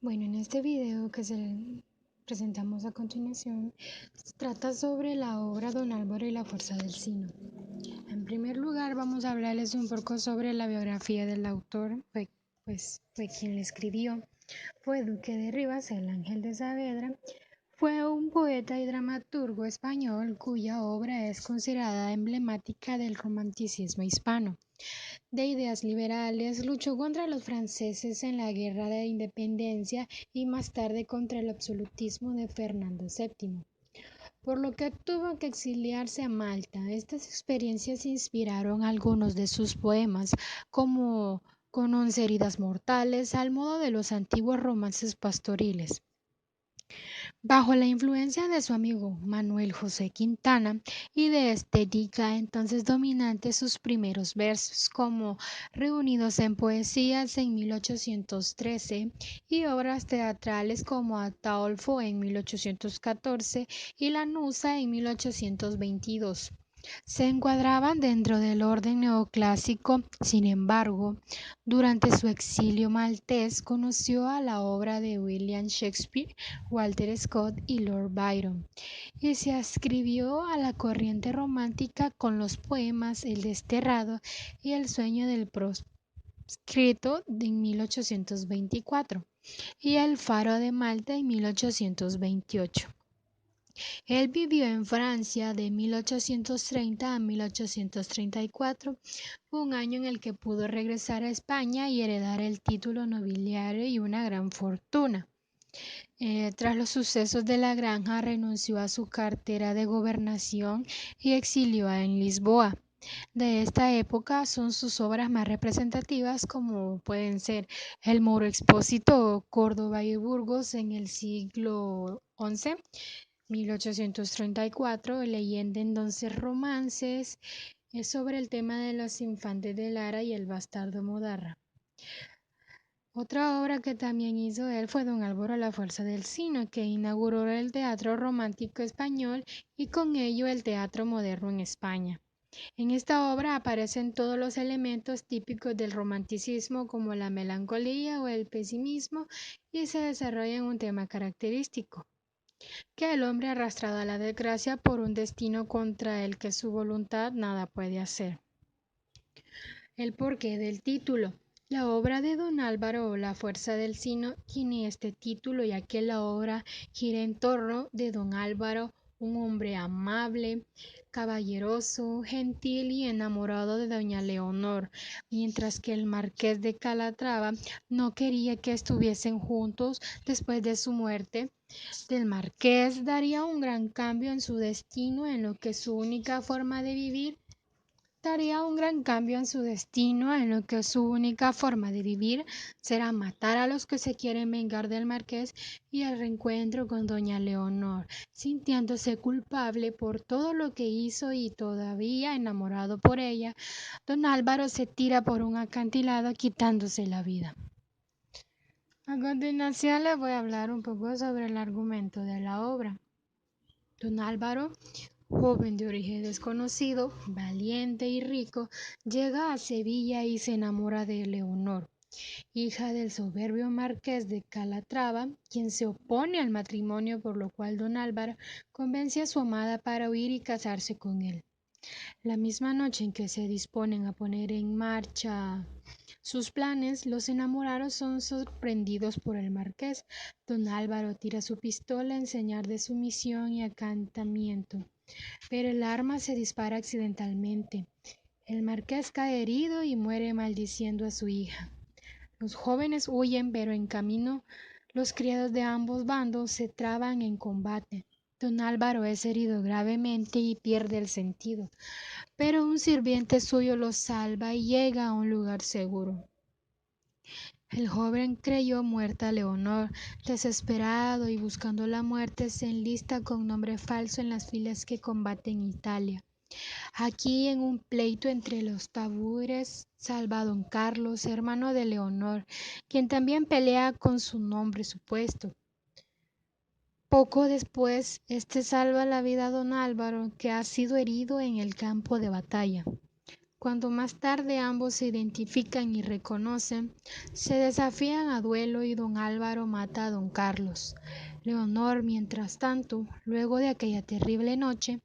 Bueno, en este video que presentamos a continuación, trata sobre la obra Don Álvaro y la fuerza del sino. En primer lugar, vamos a hablarles un poco sobre la biografía del autor, fue quien le escribió. Fue Duque de Rivas, el Ángel de Saavedra. Fue un poeta y dramaturgo español cuya obra es considerada emblemática del romanticismo hispano. De ideas liberales, luchó contra los franceses en la Guerra de Independencia y más tarde contra el absolutismo de Fernando VII, por lo que tuvo que exiliarse a Malta. Estas experiencias inspiraron algunos de sus poemas, como Con 11 heridas mortales, al modo de los antiguos romances pastoriles. Bajo la influencia de su amigo Manuel José Quintana y de estética entonces dominante, sus primeros versos, como Reunidos en Poesías en 1813 y obras teatrales como Ataolfo en 1814 y La Nusa en 1822. Se encuadraban dentro del orden neoclásico. Sin embargo, durante su exilio maltés conoció a la obra de William Shakespeare, Walter Scott y Lord Byron, y se adscribió a la corriente romántica con los poemas El Desterrado y El Sueño del Proscrito en 1824 y El Faro de Malta en 1828. Él vivió en Francia de 1830 a 1834, un año en el que pudo regresar a España y heredar el título nobiliario y una gran fortuna. Tras los sucesos de la granja, renunció a su cartera de gobernación y exilió en Lisboa. De esta época son sus obras más representativas, como pueden ser El Moro Expósito, Córdoba y Burgos en el siglo XI, 1834, Leyenda en 12 romances, es sobre el tema de los infantes de Lara y el bastardo Modarra. Otra obra que también hizo él fue Don Álvaro la fuerza del sino, que inauguró el teatro romántico español y con ello el teatro moderno en España. En esta obra aparecen todos los elementos típicos del romanticismo como la melancolía o el pesimismo y se desarrolla en un tema característico, que el hombre arrastrado a la desgracia por un destino contra el que su voluntad nada puede hacer. El porqué del título. La obra de Don Álvaro o La fuerza del sino tiene este título ya que la obra gira en torno de Don Álvaro, un hombre amable, caballeroso, gentil y enamorado de doña Leonor, mientras que el marqués de Calatrava no quería que estuviesen juntos. Después de su muerte del marqués daría un gran cambio en su destino, en lo que su única forma de vivir será matar a los que se quieren vengar del marqués y el reencuentro con doña Leonor, sintiéndose culpable por todo lo que hizo y todavía enamorado por ella. Don Álvaro se tira por un acantilado quitándose la vida. A continuación les voy a hablar un poco sobre el argumento de la obra. Don Álvaro, joven de origen desconocido, valiente y rico, llega a Sevilla y se enamora de Leonor, hija del soberbio marqués de Calatrava, quien se opone al matrimonio, por lo cual Don Álvaro convence a su amada para huir y casarse con él. La misma noche en que se disponen a poner en marcha sus planes, los enamorados son sorprendidos por el marqués. Don Álvaro tira su pistola en señal de sumisión y acatamiento, pero el arma se dispara accidentalmente. El marqués cae herido y muere maldiciendo a su hija. Los jóvenes huyen, pero en camino los criados de ambos bandos se traban en combate. Don Álvaro es herido gravemente y pierde el sentido, pero un sirviente suyo lo salva y llega a un lugar seguro. El joven creyó muerta a Leonor. Desesperado y buscando la muerte, se enlista con nombre falso en las filas que combaten Italia. Aquí, en un pleito entre los tabúres, salva a don Carlos, hermano de Leonor, quien también pelea con su nombre supuesto. Poco después, este salva la vida a don Álvaro, que ha sido herido en el campo de batalla. Cuando más tarde ambos se identifican y reconocen, se desafían a duelo y don Álvaro mata a don Carlos. Leonor, mientras tanto, luego de aquella terrible noche,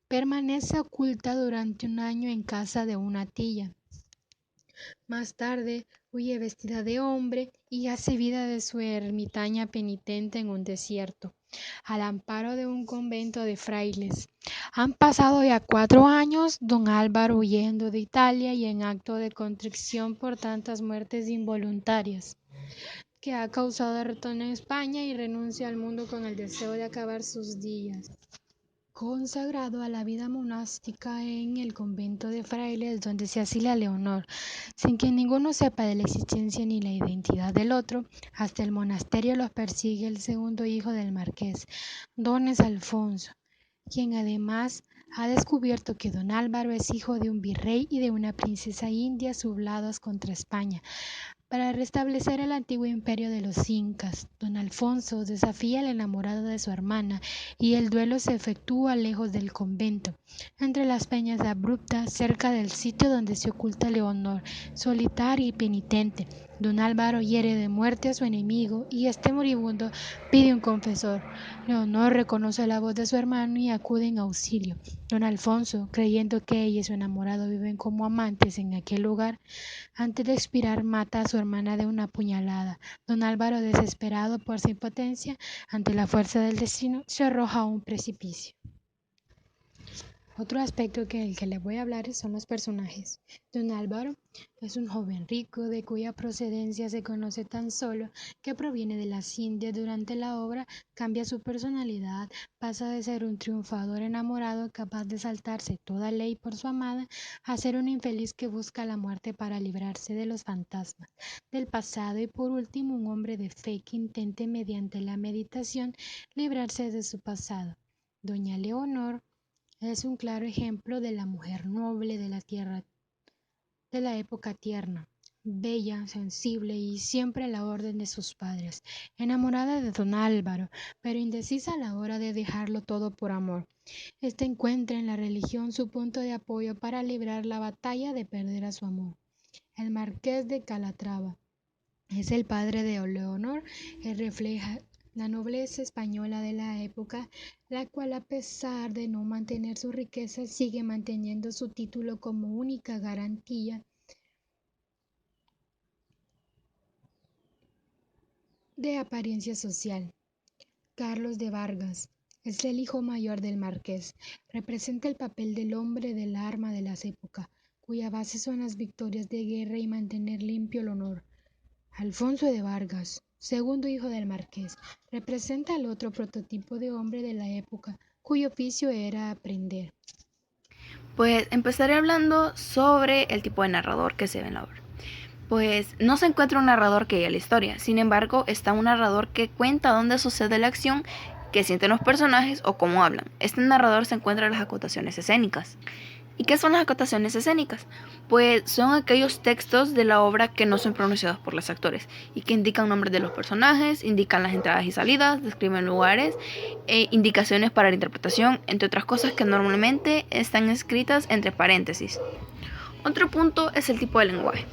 permanece oculta durante un año en casa de una tía. Más tarde, huye vestida de hombre y hace vida de su ermitaña penitente en un desierto, al amparo de un convento de frailes. Han pasado ya 4 años, don Álvaro huyendo de Italia y en acto de contrición por tantas muertes involuntarias que ha causado, retorna a España y renuncia al mundo con el deseo de acabar sus días. Consagrado a la vida monástica en el convento de frailes donde se asila Leonor, sin que ninguno sepa de la existencia ni la identidad del otro, hasta el monasterio los persigue el segundo hijo del marqués, don Alfonso, quien además ha descubierto que don Álvaro es hijo de un virrey y de una princesa india sublados contra España. Para restablecer el antiguo imperio de los incas, don Alfonso desafía al enamorado de su hermana y el duelo se efectúa lejos del convento, entre las peñas abruptas cerca del sitio donde se oculta Leonor, solitaria y penitente. Don Álvaro hiere de muerte a su enemigo y este moribundo pide un confesor. Leonor reconoce la voz de su hermano y acude en auxilio. Don Alfonso, creyendo que ella y su enamorado viven como amantes en aquel lugar, antes de expirar mata a su hermana de una puñalada. Don Álvaro, desesperado por su impotencia ante la fuerza del destino, se arroja a un precipicio. Otro aspecto del que les voy a hablar son los personajes. Don Álvaro es un joven rico de cuya procedencia se conoce tan solo que proviene de las Indias. Durante la obra cambia su personalidad, pasa de ser un triunfador enamorado capaz de saltarse toda ley por su amada a ser un infeliz que busca la muerte para librarse de los fantasmas del pasado y por último un hombre de fe que intente mediante la meditación librarse de su pasado. Doña Leonor es un claro ejemplo de la mujer noble de la tierra, de la época tierna, bella, sensible y siempre a la orden de sus padres, enamorada de don Álvaro, pero indecisa a la hora de dejarlo todo por amor. Este encuentra en la religión su punto de apoyo para librar la batalla de perder a su amor. El marqués de Calatrava es el padre de Leonor y refleja la nobleza española de la época, la cual a pesar de no mantener su riqueza sigue manteniendo su título como única garantía de apariencia social. Carlos de Vargas es el hijo mayor del marqués. Representa el papel del hombre del arma de las épocas, cuya base son las victorias de guerra y mantener limpio el honor. Alfonso de Vargas, segundo hijo del marqués, representa al otro prototipo de hombre de la época, cuyo oficio era aprender. Pues empezaré hablando sobre el tipo de narrador que se ve en la obra. Pues no se encuentra un narrador que guíe la historia, sin embargo está un narrador que cuenta dónde sucede la acción, qué sienten los personajes o cómo hablan. Este narrador se encuentra en las acotaciones escénicas. ¿Y qué son las acotaciones escénicas? Pues son aquellos textos de la obra que no son pronunciados por los actores y que indican nombres de los personajes, indican las entradas y salidas, describen lugares e indicaciones para la interpretación, entre otras cosas que normalmente están escritas entre paréntesis. Otro punto es el tipo de lenguaje.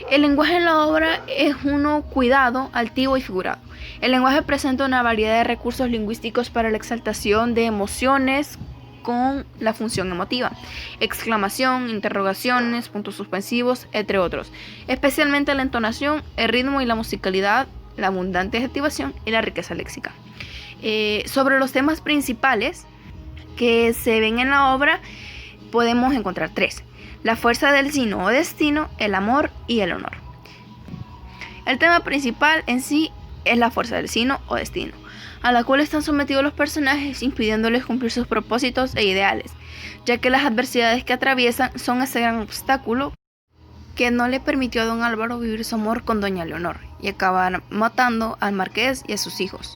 El lenguaje en la obra es uno cuidado, altivo y figurado. El lenguaje presenta una variedad de recursos lingüísticos para la exaltación de emociones con la función emotiva, exclamación, interrogaciones, puntos suspensivos, entre otros. Especialmente la entonación, el ritmo y la musicalidad, la abundante adjetivación y la riqueza léxica. Sobre los temas principales que se ven en la obra, podemos encontrar 3. La fuerza del sino o destino, el amor y el honor. El tema principal en sí es la fuerza del sino o destino, a la cual están sometidos los personajes, impidiéndoles cumplir sus propósitos e ideales, ya que las adversidades que atraviesan son ese gran obstáculo que no le permitió a don Álvaro vivir su amor con doña Leonor y acabar matando al marqués y a sus hijos.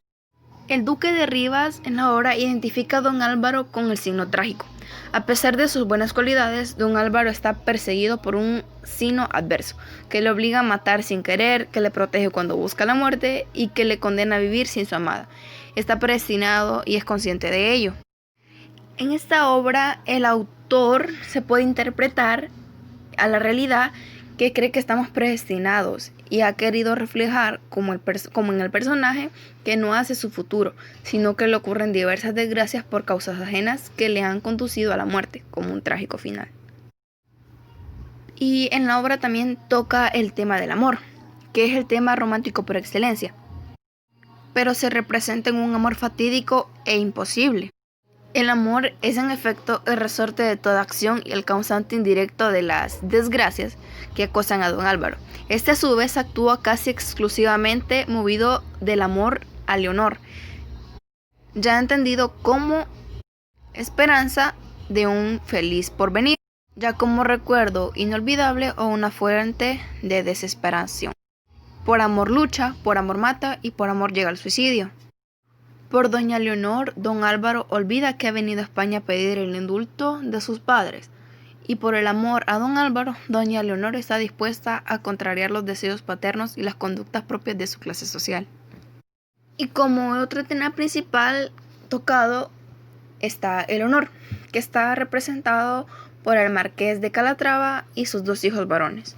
El duque de Rivas en la obra identifica a don Álvaro con el signo trágico. A pesar de sus buenas cualidades, don Álvaro está perseguido por un signo adverso, que le obliga a matar sin querer, que le protege cuando busca la muerte y que le condena a vivir sin su amada. Está predestinado y es consciente de ello. En esta obra, el autor se puede interpretar a la realidad que cree que estamos predestinados y ha querido reflejar como en el personaje que no hace su futuro, sino que le ocurren diversas desgracias por causas ajenas que le han conducido a la muerte, como un trágico final. Y en la obra también toca el tema del amor, que es el tema romántico por excelencia, pero se representa en un amor fatídico e imposible. El amor es en efecto el resorte de toda acción y el causante indirecto de las desgracias que acosan a don Álvaro. Este a su vez actúa casi exclusivamente movido del amor a Leonor, ya entendido como esperanza de un feliz porvenir, ya como recuerdo inolvidable o una fuente de desesperación. Por amor lucha, por amor mata y por amor llega al suicidio. Por doña Leonor, don Álvaro olvida que ha venido a España a pedir el indulto de sus padres, y por el amor a don Álvaro, doña Leonor está dispuesta a contrariar los deseos paternos y las conductas propias de su clase social. Y como otro tema principal tocado está el honor, que está representado por el marqués de Calatrava y sus 2 hijos varones.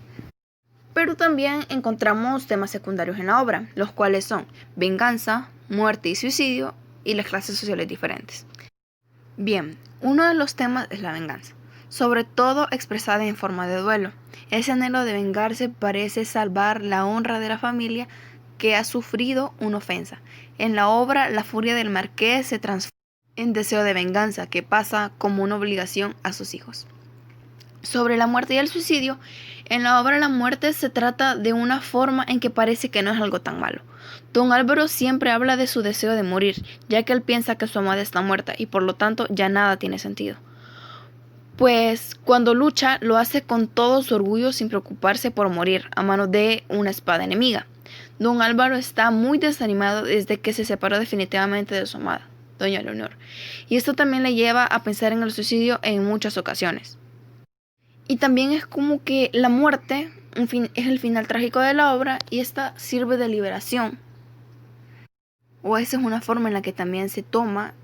Pero también encontramos temas secundarios en la obra, los cuales son venganza, muerte y suicidio y las clases sociales diferentes. Bien, uno de los temas es la venganza, sobre todo expresada en forma de duelo. Ese anhelo de vengarse parece salvar la honra de la familia que ha sufrido una ofensa. En la obra, la furia del marqués se transforma en deseo de venganza que pasa como una obligación a sus hijos. Sobre la muerte y el suicidio, en la obra la muerte se trata de una forma en que parece que no es algo tan malo. Don Álvaro siempre habla de su deseo de morir, ya que él piensa que su amada está muerta y por lo tanto ya nada tiene sentido. Pues cuando lucha lo hace con todo su orgullo sin preocuparse por morir a manos de una espada enemiga. Don Álvaro está muy desanimado desde que se separó definitivamente de su amada, doña Leonor, y esto también le lleva a pensar en el suicidio en muchas ocasiones. Y también es como que la muerte es el final trágico de la obra y esta sirve de liberación. O esa es una forma en la que también se toma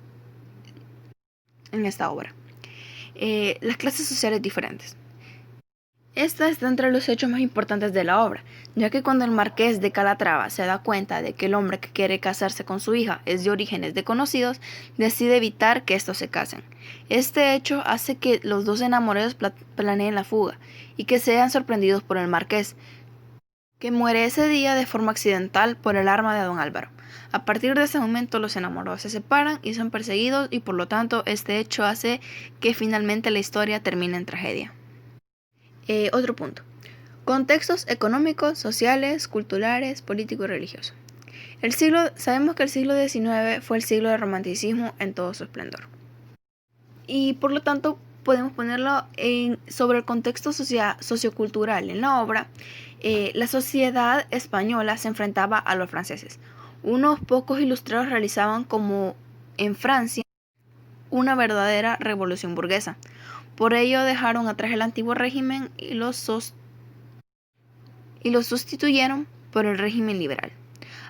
en esta obra. Las clases sociales diferentes. Esta está entre los hechos más importantes de la obra, ya que cuando el marqués de Calatrava se da cuenta de que el hombre que quiere casarse con su hija es de orígenes desconocidos, decide evitar que estos se casen. Este hecho hace que los 2 enamorados planeen la fuga y que sean sorprendidos por el marqués, que muere ese día de forma accidental por el arma de don Álvaro. A partir de ese momento los enamorados se separan y son perseguidos y por lo tanto este hecho hace que finalmente la historia termine en tragedia. Otro punto. Contextos económicos, sociales, culturales, políticos y religiosos. Sabemos que el siglo XIX fue el siglo del romanticismo en todo su esplendor. Y por lo tanto podemos ponerlo sobre el contexto sociocultural en la obra. La sociedad española se enfrentaba a los franceses. Unos pocos ilustrados realizaban, como en Francia, una verdadera revolución burguesa. Por ello dejaron atrás el antiguo régimen y lo sustituyeron por el régimen liberal.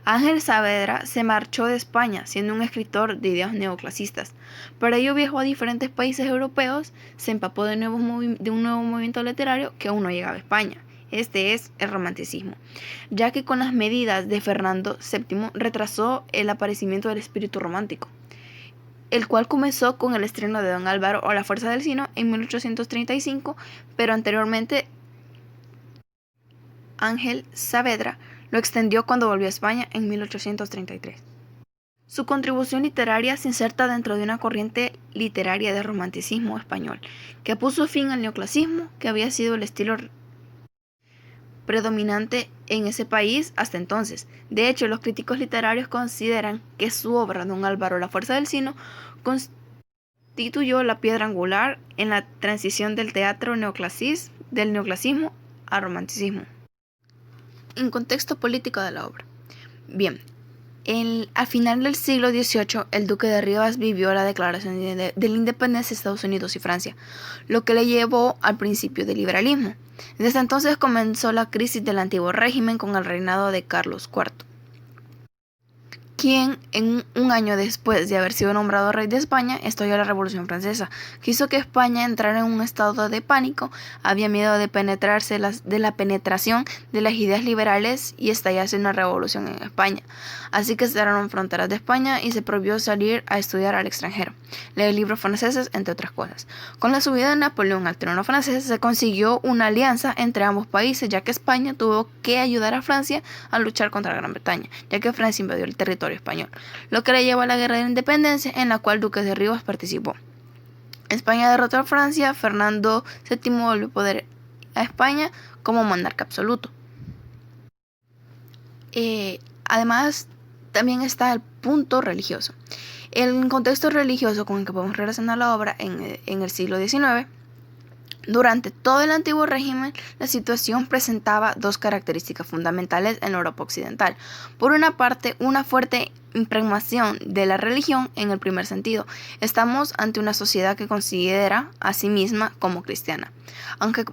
Ángel Saavedra se marchó de España siendo un escritor de ideas neoclasistas. Para ello viajó a diferentes países europeos, se empapó de un nuevo movimiento literario que aún no llegaba a España. Este es el romanticismo, ya que con las medidas de Fernando VII retrasó el aparecimiento del espíritu romántico, el cual comenzó con el estreno de Don Álvaro o La Fuerza del Sino en 1835, pero anteriormente Ángel Saavedra lo extendió cuando volvió a España en 1833. Su contribución literaria se inserta dentro de una corriente literaria de romanticismo español, que puso fin al neoclasismo, que había sido el estilo predominante en ese país hasta entonces. De hecho, los críticos literarios consideran que su obra, Don Álvaro, La Fuerza del Sino, constituyó la piedra angular en la transición del teatro del neoclasismo al romanticismo. En contexto político de la obra. Bien, al final del siglo XVIII, el duque de Rivas vivió la declaración de la independencia de Estados Unidos y Francia, lo que le llevó al principio del liberalismo. Desde entonces comenzó la crisis del antiguo régimen con el reinado de Carlos IV. quien en un año después de haber sido nombrado rey de España estalló la Revolución Francesa, que hizo que España entrara en un estado de pánico, había miedo de la penetración de las ideas liberales y estallase una revolución en España. Así que cerraron fronteras de España y se prohibió salir a estudiar al extranjero, leer libros franceses, entre otras cosas. Con la subida de Napoleón al trono francés se consiguió una alianza entre ambos países, ya que España tuvo que ayudar a Francia a luchar contra Gran Bretaña, ya que Francia invadió el territorio español, lo que le llevó a la Guerra de la Independencia, en la cual Duque de Rivas participó. España derrotó a Francia, Fernando VII volvió a poder a España como monarca absoluto. Además, también está el punto religioso. El contexto religioso con el que podemos relacionar la obra en el siglo XIX. Durante todo el antiguo régimen, la situación presentaba dos características fundamentales en la Europa occidental. Por una parte, una fuerte impregnación de la religión en el primer sentido. Estamos ante una sociedad que considera a sí misma como cristiana. Aunque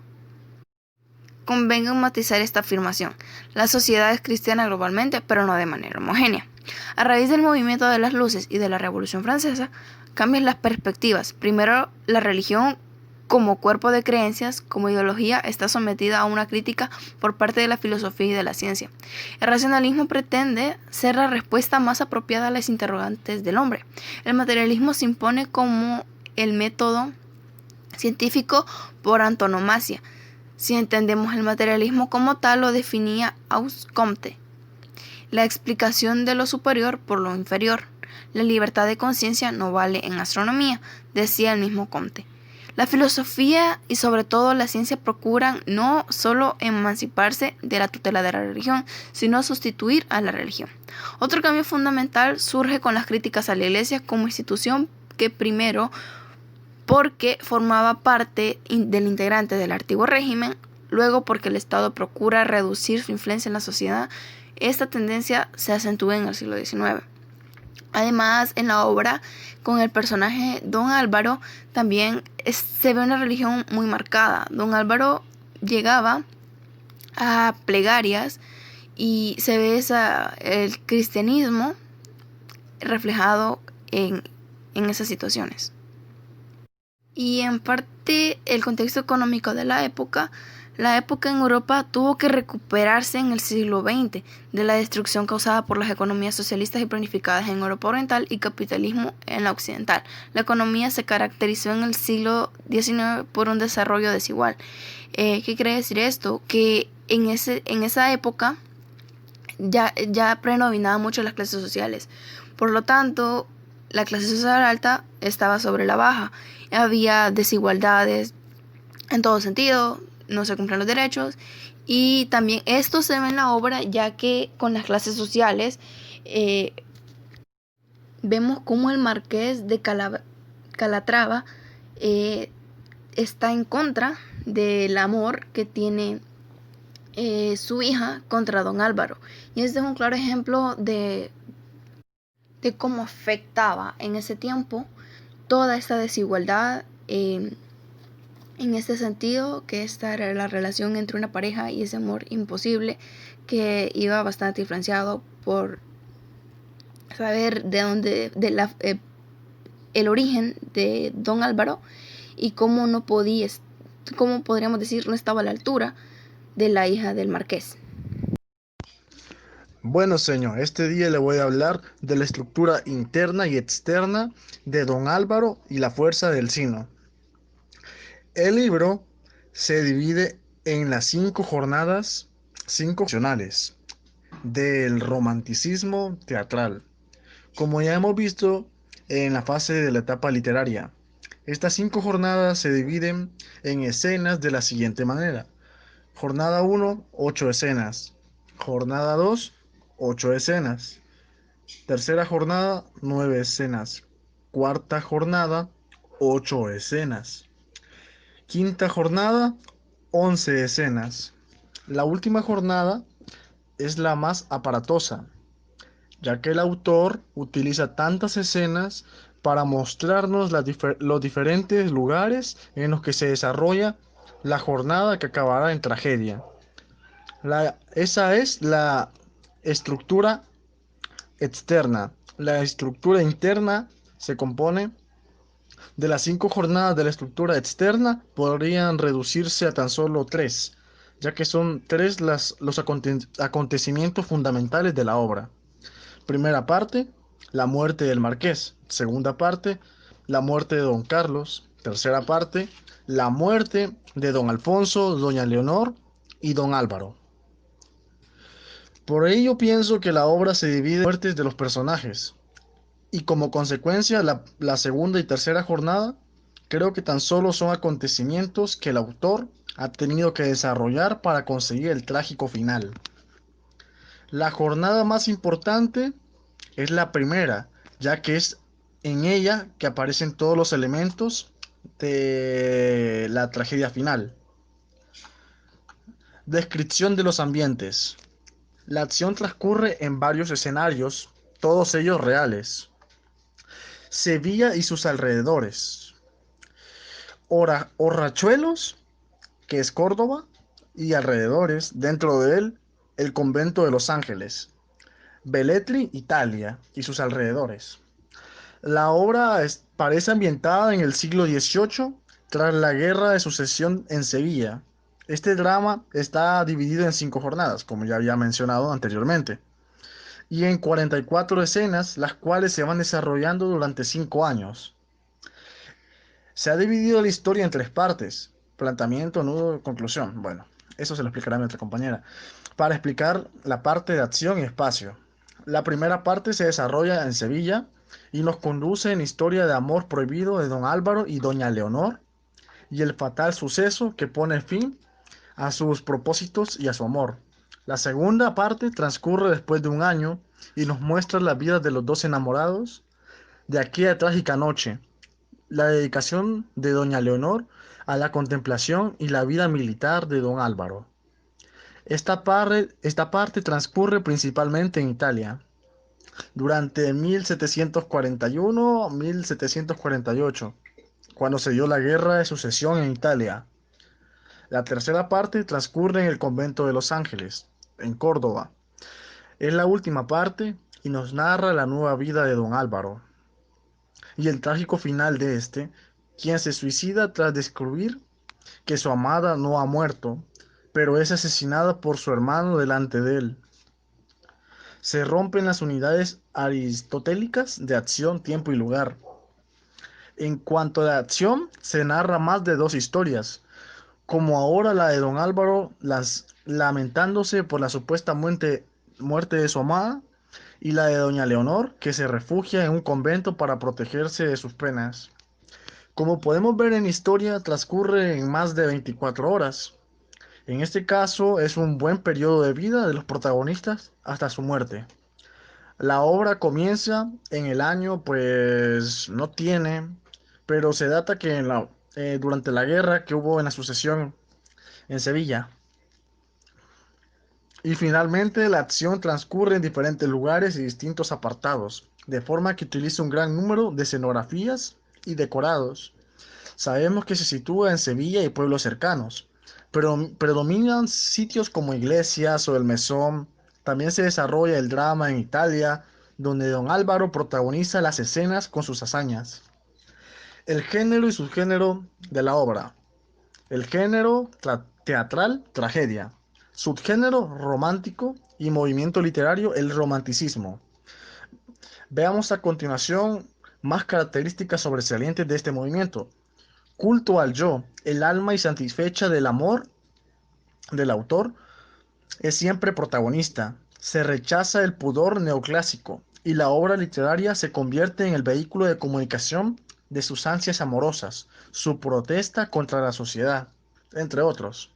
convenga matizar esta afirmación, la sociedad es cristiana globalmente, pero no de manera homogénea. A raíz del movimiento de las luces y de la Revolución Francesa, cambian las perspectivas. Primero, la religión como cuerpo de creencias, como ideología, está sometida a una crítica por parte de la filosofía y de la ciencia. El racionalismo pretende ser la respuesta más apropiada a las interrogantes del hombre. El materialismo se impone como el método científico por antonomasia. Si entendemos el materialismo como tal, lo definía Auguste Comte: la explicación de lo superior por lo inferior. La libertad de conciencia no vale en astronomía, decía el mismo Comte. La filosofía y sobre todo la ciencia procuran no solo emanciparse de la tutela de la religión, sino sustituir a la religión. Otro cambio fundamental surge con las críticas a la Iglesia como institución, que primero porque formaba parte del integrante del antiguo régimen, luego porque el Estado procura reducir su influencia en la sociedad. Esta tendencia se acentúa en el siglo XIX. Además, en la obra, con el personaje Don Álvaro, también se ve una religión muy marcada. Don Álvaro llegaba a plegarias y se ve el cristianismo reflejado en esas situaciones. Y en parte el contexto económico de la época en Europa tuvo que recuperarse en el siglo XX de la destrucción causada por las economías socialistas y planificadas en Europa Oriental y capitalismo en la Occidental. La economía se caracterizó en el siglo XIX por un desarrollo desigual. ¿Qué quiere decir esto? Que en esa época ya predominaban mucho las clases sociales. Por lo tanto, la clase social alta estaba sobre la baja. Había desigualdades en todo sentido, no se cumplen los derechos, y también esto se ve en la obra, ya que con las clases sociales vemos cómo el marqués de Calatrava está en contra del amor que tiene su hija contra don Álvaro, y este es un claro ejemplo de cómo afectaba en ese tiempo toda esta desigualdad. En este sentido, que esta era la relación entre una pareja y ese amor imposible, que iba bastante influenciado por saber de dónde, el origen de don Álvaro, y cómo cómo podríamos decir, no estaba a la altura de la hija del marqués. Bueno, señor, este día le voy a hablar de la estructura interna y externa de don Álvaro y la fuerza del sino. El libro se divide en las 5 jornadas, 5 funcionales del romanticismo teatral, como ya hemos visto en la fase de la etapa literaria. Estas 5 jornadas se dividen en escenas de la siguiente manera: jornada 1, 8 escenas; jornada 2, 8 escenas; tercera jornada, 9 escenas; cuarta jornada, 8 escenas; quinta jornada, 11 escenas. La última jornada es la más aparatosa, ya que el autor utiliza tantas escenas para mostrarnos los diferentes lugares en los que se desarrolla la jornada que acabará en tragedia. Esa es la estructura externa. La estructura interna se compone de las 5 jornadas de la estructura externa, podrían reducirse a tan solo 3, ya que son 3 los acontecimientos fundamentales de la obra. Primera parte, la muerte del marqués. Segunda parte, la muerte de don Carlos. Tercera parte, la muerte de don Alfonso, doña Leonor y don Álvaro. Por ello pienso que la obra se divide en muertes de los personajes. Y como consecuencia, la segunda y tercera jornada creo que tan solo son acontecimientos que el autor ha tenido que desarrollar para conseguir el trágico final. La jornada más importante es la primera, ya que es en ella que aparecen todos los elementos de la tragedia final. Descripción de los ambientes. La acción transcurre en varios escenarios, todos ellos reales. Sevilla y sus alrededores. Horrachuelos, que es Córdoba, y alrededores, dentro de él, el convento de Los Ángeles. Velletri, Italia, y sus alrededores. La obra parece ambientada en el siglo XVIII, tras la Guerra de Sucesión en Sevilla. Este drama está dividido en 5 jornadas, como ya había mencionado anteriormente, y en 44 escenas, las cuales se van desarrollando durante 5 años. Se ha dividido la historia en 3 partes: planteamiento, nudo, conclusión. Bueno, eso se lo explicará mi otra compañera. Para explicar la parte de acción y espacio. La primera parte se desarrolla en Sevilla y nos conduce en historia de amor prohibido de don Álvaro y doña Leonor y el fatal suceso que pone fin a sus propósitos y a su amor. La segunda parte transcurre después de un año y nos muestra la vida de los dos enamorados de aquella trágica noche, la dedicación de doña Leonor a la contemplación y la vida militar de don Álvaro. Esta parte transcurre principalmente en Italia, durante 1741-1748, cuando se dio la Guerra de Sucesión en Italia. La tercera parte transcurre en el convento de Los Ángeles, en Córdoba. Es la última parte y nos narra la nueva vida de don Álvaro y el trágico final de este, quien se suicida tras descubrir que su amada no ha muerto, pero es asesinada por su hermano delante de él. Se rompen las unidades aristotélicas de acción, tiempo y lugar. En cuanto a la acción, se narra más de 2 historias, como ahora la de don Álvaro lamentándose por la supuesta muerte de su amada, y la de doña Leonor, que se refugia en un convento para protegerse de sus penas. Como podemos ver en historia, transcurre en más de 24 horas. En este caso, es un buen periodo de vida de los protagonistas hasta su muerte. La obra comienza en el año, pues no tiene, pero se data que durante la guerra que hubo en la sucesión en Sevilla. Y finalmente la acción transcurre en diferentes lugares y distintos apartados, de forma que utiliza un gran número de escenografías y decorados. Sabemos que se sitúa en Sevilla y pueblos cercanos, pero predominan sitios como iglesias o el mesón. También se desarrolla el drama en Italia, donde don Álvaro protagoniza las escenas con sus hazañas. El género y subgénero de la obra. El género teatral, tragedia. Subgénero, romántico. Y movimiento literario, el romanticismo. Veamos a continuación más características sobresalientes de este movimiento. Culto al yo, el alma insatisfecha del amor del autor es siempre protagonista. Se rechaza el pudor neoclásico y la obra literaria se convierte en el vehículo de comunicación de sus ansias amorosas, su protesta contra la sociedad, entre otros.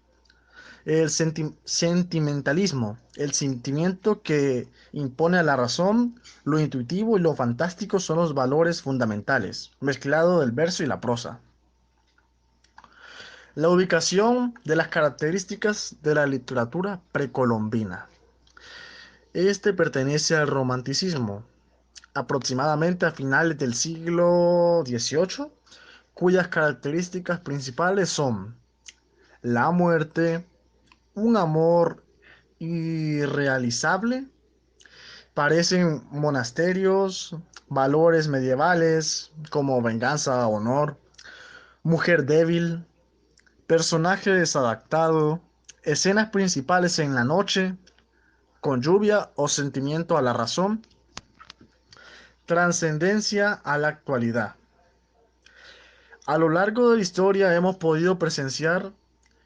El sentimentalismo, el sentimiento que impone a la razón, lo intuitivo y lo fantástico son los valores fundamentales, mezclado del verso y la prosa. La ubicación de las características de la literatura precolombina. Este pertenece al romanticismo, aproximadamente a finales del siglo XVIII, cuyas características principales son la muerte, un amor irrealizable Parecen monasterios, valores medievales como venganza, honor, mujer débil, personaje desadaptado, escenas principales en la noche, con lluvia o sentimiento a la razón, trascendencia a la actualidad. A lo largo de la historia hemos podido presenciar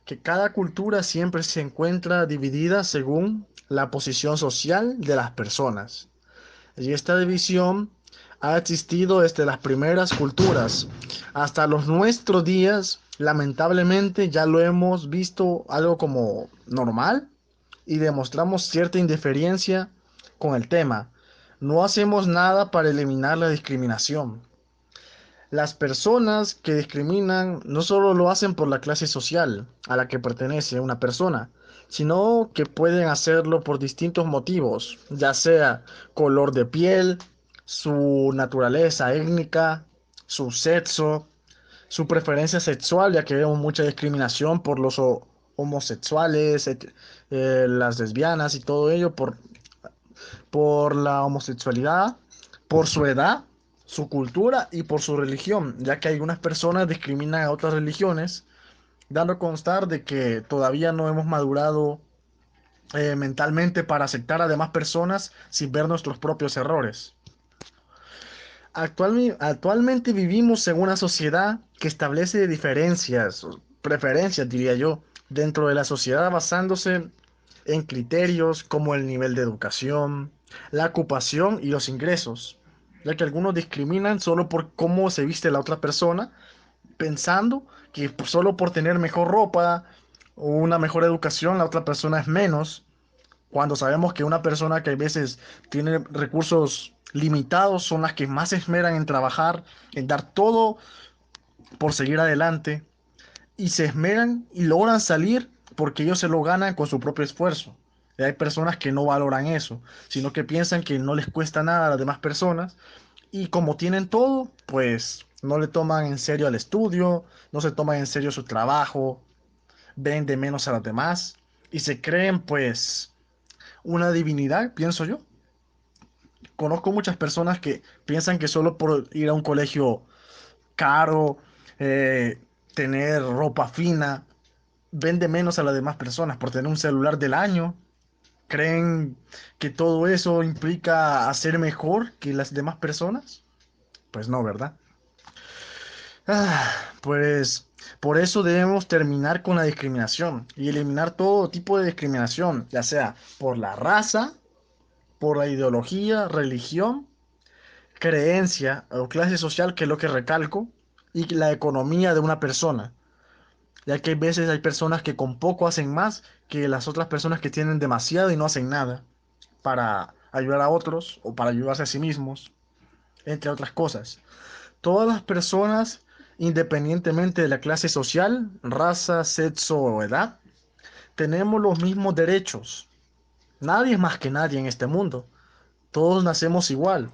que cada cultura siempre se encuentra dividida según la posición social de las personas. Y esta división ha existido desde las primeras culturas hasta los nuestros días. Lamentablemente ya lo hemos visto algo como normal y demostramos cierta indiferencia con el tema. No hacemos nada para eliminar la discriminación. Las personas que discriminan no solo lo hacen por la clase social a la que pertenece una persona, sino que pueden hacerlo por distintos motivos, ya sea color de piel, su naturaleza étnica, su sexo, su preferencia sexual, ya que vemos mucha discriminación por los homosexuales, las lesbianas y todo ello por la homosexualidad, por su edad, su cultura y por su religión, ya que algunas personas discriminan a otras religiones, dando a constar de que todavía no hemos madurado mentalmente para aceptar a demás personas sin ver nuestros propios errores. Actualmente vivimos en una sociedad que establece diferencias, preferencias, diría yo, dentro de la sociedad basándose en criterios como el nivel de educación, la ocupación y los ingresos, ya que algunos discriminan solo por cómo se viste la otra persona, pensando que solo por tener mejor ropa o una mejor educación la otra persona es menos, cuando sabemos que una persona que a veces tiene recursos limitados son las que más se esmeran en trabajar, en dar todo por seguir adelante y se esmeran y logran salir porque ellos se lo ganan con su propio esfuerzo. Y hay personas que no valoran eso, sino que piensan que no les cuesta nada a las demás personas y como tienen todo, pues no le toman en serio al estudio, no se toman en serio su trabajo, ven de menos a los demás y se creen pues una divinidad, pienso yo. Conozco muchas personas que piensan que solo por ir a un colegio caro, tener ropa fina, vende menos a las demás personas por tener un celular del año. ¿Creen que todo eso implica hacer mejor que las demás personas? Pues no, ¿verdad? Pues por eso debemos terminar con la discriminación y eliminar todo tipo de discriminación, ya sea por la raza, por la ideología, religión, creencia o clase social, que es lo que recalco, y la economía de una persona, ya que a veces hay personas que con poco hacen más que las otras personas que tienen demasiado y no hacen nada para ayudar a otros o para ayudarse a sí mismos, entre otras cosas. Todas las personas, independientemente de la clase social, raza, sexo o edad, tenemos los mismos derechos. Nadie es más que nadie en este mundo. Todos nacemos igual.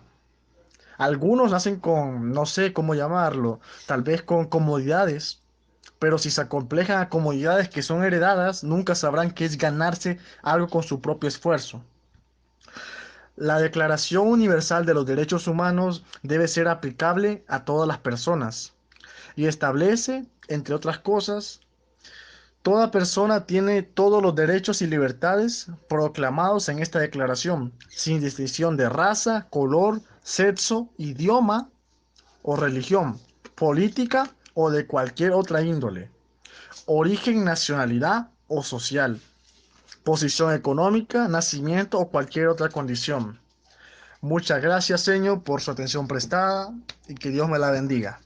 Algunos nacen con, no sé cómo llamarlo, tal vez con comodidades, pero si se acomplejan a comodidades que son heredadas, nunca sabrán qué es ganarse algo con su propio esfuerzo. La Declaración Universal de los Derechos Humanos debe ser aplicable a todas las personas y establece, entre otras cosas, toda persona tiene todos los derechos y libertades proclamados en esta declaración, sin distinción de raza, color, sexo, idioma o religión, política o de cualquier otra índole, origen, nacionalidad o social, posición económica, nacimiento o cualquier otra condición. Muchas gracias, Señor, por su atención prestada y que Dios me la bendiga.